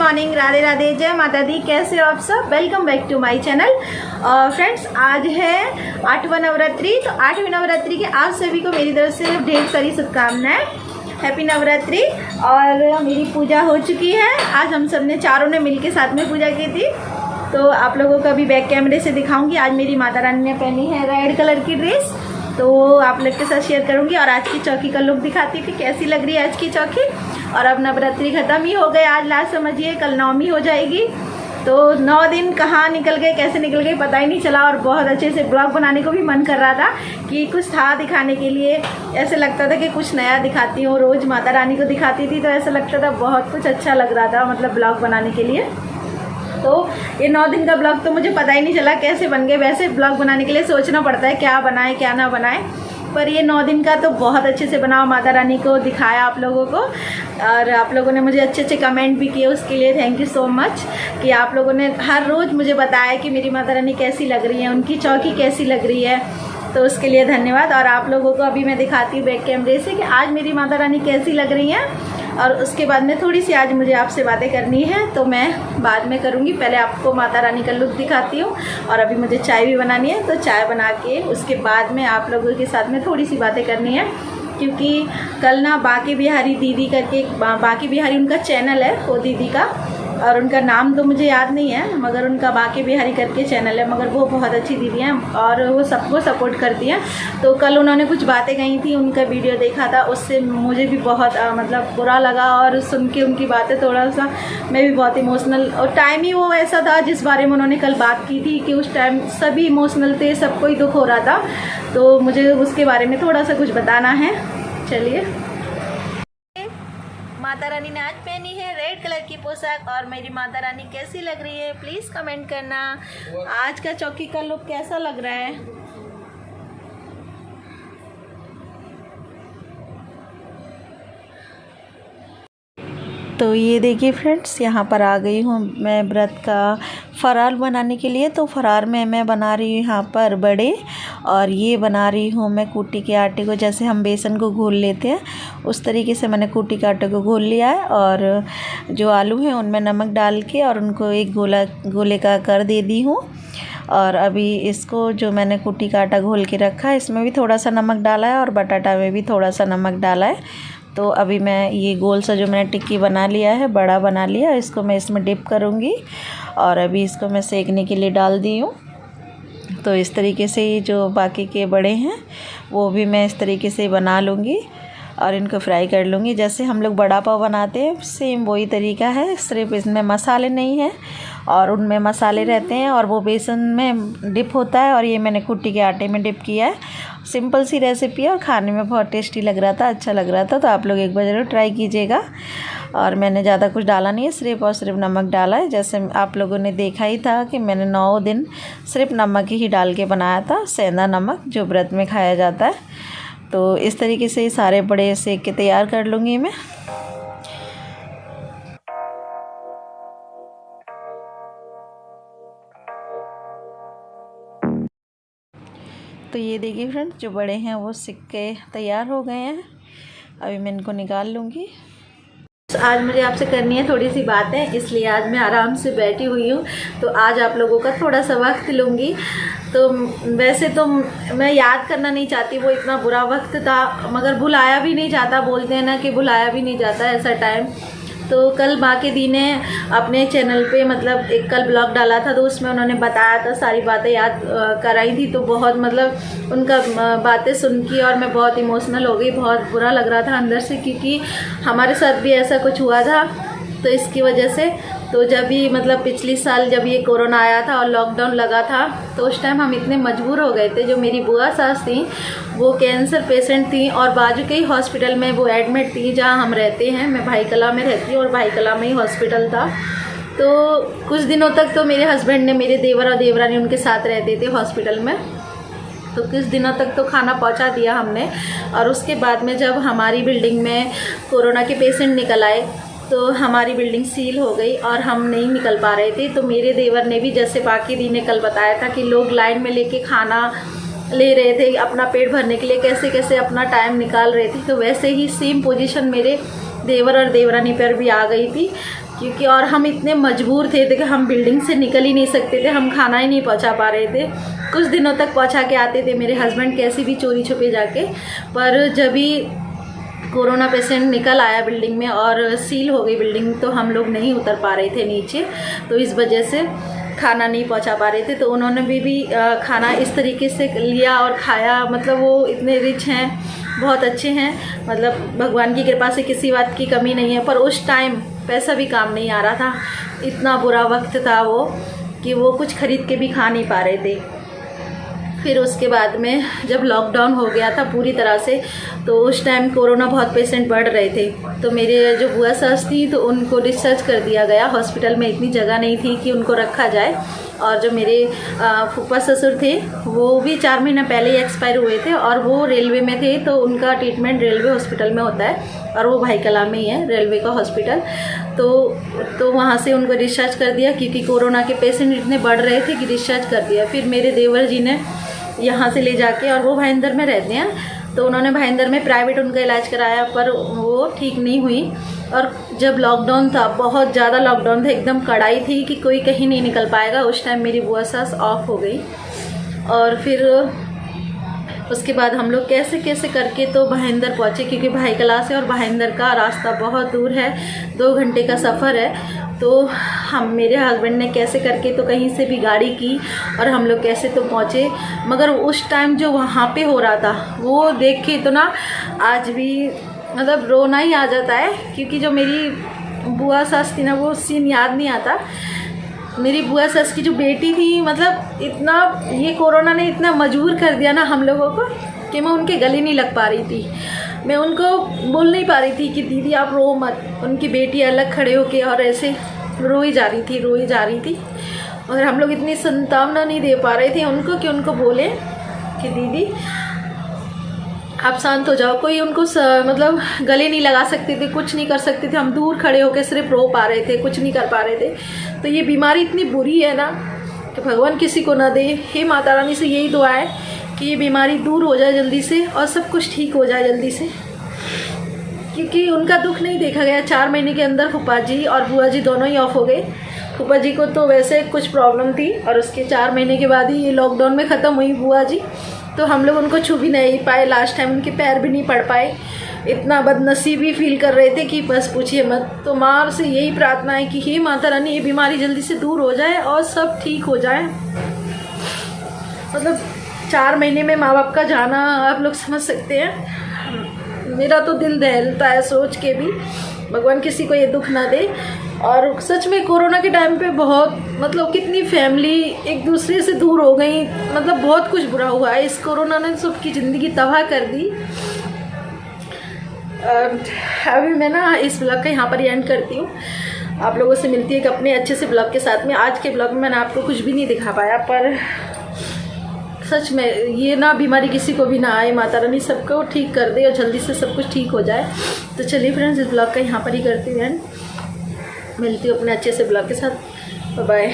Morning, Radhe Radhe, जय माता दी। कैसे हो आप सब? Welcome back to my channel. Friends, आज है 8वां नवरात्रि। तो 8वीं नवरात्रि के आप सभी को मेरी तरफ से ढेर सारी शुभकामनाएं। हैप्पी नवरात्रि। और मेरी पूजा हो चुकी है। आज हम सब ने चारों ने मिलके साथ में पूजा की थी। तो आप लोगों को अभी बैक कैमरे से दिखाऊंगी। आज मेरी माता रानी ने पहनी है रेड कलर की ड्रेस, तो वो आप लोग के साथ शेयर करूंगी। और आज की चौकी का लुक दिखाती थी कैसी लग रही है आज की चौकी। और अब नवरात्रि खत्म ही हो गए, आज लास्ट समझिए, कल नवमी हो जाएगी। तो 9 दिन कहाँ निकल गए, कैसे निकल गए पता ही नहीं चला। और बहुत अच्छे से ब्लॉग बनाने को भी मन कर रहा था कि कुछ था दिखाने के लिए। ऐसे लगता था कि कुछ नया दिखाती हूँ, रोज़ माता रानी को दिखाती थी तो ऐसा लगता था बहुत कुछ अच्छा लग रहा था, मतलब ब्लॉग बनाने के लिए। तो ये 9 दिन का ब्लॉग तो मुझे पता ही नहीं चला कैसे बन गए। वैसे ब्लॉग बनाने के लिए सोचना पड़ता है क्या बनाए क्या ना बनाए, पर ये 9 दिन का तो बहुत अच्छे से बनाओ, माता रानी को दिखाया आप लोगों को। और आप लोगों ने मुझे अच्छे अच्छे कमेंट भी किए, उसके लिए थैंक यू सो मच। कि आप लोगों ने हर रोज़ मुझे बताया कि मेरी माता रानी कैसी लग रही है, उनकी चौकी कैसी लग रही है, तो उसके लिए धन्यवाद। और आप लोगों को अभी मैं दिखाती हूँ बैक कैमरे से कि आज मेरी माता रानी कैसी लग रही हैं। और उसके बाद में थोड़ी सी आज मुझे आपसे बातें करनी है, तो मैं बाद में करूँगी। पहले आपको माता रानी का लुक दिखाती हूँ। और अभी मुझे चाय भी बनानी है, तो चाय बना के उसके बाद में आप लोगों के साथ में थोड़ी सी बातें करनी है। क्योंकि कल ना बाकी बिहारी दीदी करके, बाकी बिहारी उनका चैनल है वो दीदी का, और उनका नाम तो मुझे याद नहीं है, मगर उनका बाकी बिहारी करके चैनल है। मगर वो बहुत अच्छी दीदी हैं और वो सबको सपोर्ट करती हैं। तो कल उन्होंने कुछ बातें कही थी, उनका वीडियो देखा था, उससे मुझे भी बहुत मतलब बुरा लगा। और सुन के उनकी बातें थोड़ा सा मैं भी बहुत इमोशनल, और टाइम ही वो ऐसा था जिस बारे में उन्होंने कल बात की थी कि उस टाइम सभी इमोशनल थे, सबको ही दुख हो रहा था। तो मुझे उसके बारे में थोड़ा सा कुछ बताना है। चलिए, माता रानी ने आज पहनी है रेड कलर की पोशाक, और मेरी माता रानी कैसी लग रही है प्लीज़ कमेंट करना। आज का चौकी का लुक कैसा लग रहा है? तो ये देखिए फ्रेंड्स, यहाँ पर आ गई हूँ मैं व्रत का फरार बनाने के लिए। तो फरार में मैं बना रही हूँ यहाँ पर बड़े, और ये बना रही हूँ मैं कूटी के आटे को। जैसे हम बेसन को घोल लेते हैं उस तरीके से मैंने कूटी के आटे को घोल लिया है। और जो आलू हैं उनमें नमक डाल के और उनको एक गोले का आकार दे दी हूँ। और अभी इसको जो मैंने कूटी का आटा घोल के रखा है इसमें भी थोड़ा सा नमक डाला है और बटाटा में भी थोड़ा सा नमक डाला है। तो अभी मैं ये गोल सा जो मैंने टिक्की बना लिया है, बड़ा बना लिया, इसको मैं इसमें डिप करूँगी। और अभी इसको मैं सेकने के लिए डाल दी हूँ। तो इस तरीके से ही जो बाकी के बड़े हैं वो भी मैं इस तरीके से बना लूँगी और इनको फ्राई कर लूँगी। जैसे हम लोग बड़ा पाव बनाते हैं सेम वही तरीका है, सिर्फ इसमें मसाले नहीं हैं और उनमें मसाले रहते हैं और वो बेसन में डिप होता है। और ये मैंने कुट्टी के आटे में डिप किया है। सिंपल सी रेसिपी है और खाने में बहुत टेस्टी लग रहा था, अच्छा लग रहा था। तो आप लोग एक बार ज़रूर ट्राई कीजिएगा। और मैंने ज़्यादा कुछ डाला नहीं है, सिर्फ और सिर्फ नमक डाला है। जैसे आप लोगों ने देखा ही था कि मैंने 9 दिन सिर्फ नमक ही डाल के बनाया था, सेंधा नमक जो व्रत में खाया जाता है। तो इस तरीके से सारे बड़े सेक के तैयार कर लूँगी मैं। तो ये देखिए फ्रेंड्स, जो बड़े हैं वो सिक के तैयार हो गए हैं। अभी मैं इनको निकाल लूँगी। आज मुझे आपसे करनी है थोड़ी सी बातें, इसलिए आज मैं आराम से बैठी हुई हूँ। तो आज आप लोगों का थोड़ा सा वक्त लूँगी। तो वैसे तो मैं याद करना नहीं चाहती, वो इतना बुरा वक्त था, मगर भुलाया भी नहीं जाता। बोलते हैं ना कि भुलाया भी नहीं जाता ऐसा टाइम। तो कल बाकी दी ने अपने चैनल पे मतलब एक कल ब्लॉग डाला था, तो उसमें उन्होंने बताया था, सारी बातें याद कराई थी। तो बहुत मतलब उनका बातें सुन की और मैं बहुत इमोशनल हो गई, बहुत बुरा लग रहा था अंदर से, क्योंकि हमारे साथ भी ऐसा कुछ हुआ था। तो इसकी वजह से तो जब भी मतलब पिछली साल जब ये कोरोना आया था और लॉकडाउन लगा था, तो उस टाइम हम इतने मजबूर हो गए थे। जो मेरी बुआ सास थी वो कैंसर पेशेंट थी और बाजू के ही हॉस्पिटल में वो एडमिट थी जहाँ हम रहते हैं। मैं भाई कला में रहती हूँ और भाई कला में ही हॉस्पिटल था। तो कुछ दिनों तक तो मेरे हस्बैंड ने, मेरे देवर और देवरानी उनके साथ रहते थे हॉस्पिटल में। तो कुछ दिनों तक तो खाना पहुंचा दिया हमने। और उसके बाद में जब हमारी बिल्डिंग में कोरोना के पेशेंट निकल आए तो हमारी बिल्डिंग सील हो गई और हम नहीं निकल पा रहे थे। तो मेरे देवर ने भी, जैसे बाकी दी ने कल बताया था कि लोग लाइन में लेके खाना ले रहे थे अपना पेट भरने के लिए, कैसे कैसे अपना टाइम निकाल रहे थे, तो वैसे ही सेम पोजीशन मेरे देवर और देवरानी पर भी आ गई थी। क्योंकि और हम इतने मजबूर थे कि हम बिल्डिंग से निकल ही नहीं सकते थे, हम खाना ही नहीं पहुंचा पा रहे थे। कुछ दिनों तक पहुंचा के आते थे मेरे हस्बैंड कैसे भी चोरी छुपे जाके, पर जब भी कोरोना पेशेंट निकल आया बिल्डिंग में और सील हो गई बिल्डिंग, तो हम लोग नहीं उतर पा रहे थे नीचे, तो इस वजह से खाना नहीं पहुंचा पा रहे थे। तो उन्होंने भी खाना इस तरीके से लिया और खाया। मतलब वो इतने रिच हैं, बहुत अच्छे हैं, मतलब भगवान की कृपा से किसी बात की कमी नहीं है। पर उस टाइम पैसा भी काम नहीं आ रहा था, इतना बुरा वक्त था वो कि वो कुछ खरीद के भी खा नहीं पा रहे थे। फिर उसके बाद में जब लॉकडाउन हो गया था पूरी तरह से, तो उस टाइम कोरोना बहुत पेशेंट बढ़ रहे थे। तो मेरे जो बुआ सास थी तो उनको डिस्चार्ज कर दिया गया। हॉस्पिटल में इतनी जगह नहीं थी कि उनको रखा जाए। और जो मेरे फूफा ससुर थे वो भी 4 महीना पहले ही एक्सपायर हुए थे और वो रेलवे में थे, तो उनका ट्रीटमेंट रेलवे हॉस्पिटल में होता है और वो भाई कला में ही है रेलवे का हॉस्पिटल। तो वहाँ से उनको डिस्चार्ज कर दिया क्योंकि कोरोना के पेशेंट इतने बढ़ रहे थे कि डिस्चार्ज कर दिया। फिर मेरे देवर जी ने यहाँ से ले जाके, और वो भाईंदर में रहते हैं, तो उन्होंने भाईंदर में प्राइवेट उनका इलाज कराया, पर वो ठीक नहीं हुई। और जब लॉकडाउन था, बहुत ज़्यादा लॉकडाउन था, एकदम कड़ाई थी कि कोई कहीं नहीं निकल पाएगा, उस टाइम मेरी बुआ सास ऑफ हो गई। और फिर उसके बाद हम लोग कैसे कैसे करके तो भाईंदर पहुँचे, क्योंकि भाई कला से और भाईंदर का रास्ता बहुत दूर है, 2 घंटे का सफ़र है। तो हम, मेरे हस्बैंड ने कैसे करके तो कहीं से भी गाड़ी की और हम लोग कैसे तो पहुँचे। मगर उस टाइम जो वहाँ पे हो रहा था वो देख के तो ना आज भी मतलब रोना ही आ जाता है, क्योंकि जो मेरी बुआ सास थी ना, वो सीन याद नहीं आता। मेरी बुआ सास की जो बेटी थी, मतलब इतना ये कोरोना ने इतना मजबूर कर दिया ना हम लोगों को कि मैं उनके गले नहीं लग पा रही थी। मैं उनको बोल नहीं पा रही थी कि दीदी आप रो मत। उनकी बेटी अलग खड़े होके और ऐसे रोई जा रही थी। और हम लोग इतनी सांत्वना नहीं दे पा रहे थे उनको कि उनको बोले कि दीदी आप शांत हो जाओ। कोई उनको मतलब गले नहीं लगा सकते थे, कुछ नहीं कर सकते थे। हम दूर खड़े होकर सिर्फ रो पा रहे थे, कुछ नहीं कर पा रहे थे। तो ये बीमारी इतनी बुरी है ना कि भगवान किसी को ना दे। हे माता रानी से यही दुआ है कि ये बीमारी दूर हो जाए जल्दी से और सब कुछ ठीक हो जाए जल्दी से, क्योंकि उनका दुख नहीं देखा गया। 4 महीने के अंदर फूफा जी और बुआ जी दोनों ही ऑफ हो गए। फूफा जी को तो वैसे कुछ प्रॉब्लम थी और उसके 4 महीने के बाद ही ये लॉकडाउन में ख़त्म हुई बुआ जी। तो हम लोग उनको छू भी नहीं पाए, लास्ट टाइम उनके पैर भी नहीं पड़ पाए। इतना बदनसीबी फील कर रहे थे कि बस पूछिए मत। तो माँ से यही प्रार्थना है कि हे माता रानी ये बीमारी जल्दी से दूर हो जाए और सब ठीक हो जाए। मतलब 4 महीने में माँ बाप का जाना आप लोग समझ सकते हैं। मेरा तो दिल दहलता है सोच के भी। भगवान किसी को ये दुख ना दे। और सच में कोरोना के टाइम पे बहुत, मतलब कितनी फैमिली एक दूसरे से दूर हो गई, मतलब बहुत कुछ बुरा हुआ है। इस कोरोना ने सबकी ज़िंदगी तबाह कर दी। अभी मैं ना इस ब्लॉग का यहाँ पर ही एंड करती हूँ। आप लोगों से मिलती है कि अपने अच्छे से ब्लॉग के साथ में। आज के ब्लॉग में मैंने आपको कुछ भी नहीं दिखा पाया, पर सच में ये ना बीमारी किसी को भी ना आए, माता रानी सबको ठीक कर दे और जल्दी से सब कुछ ठीक हो जाए। तो चलिए फ्रेंड्स, इस ब्लॉग का यहाँ पर ही करती हूँ एंड। मिलती हूँ अपने अच्छे से ब्लॉग के साथ। Bye bye.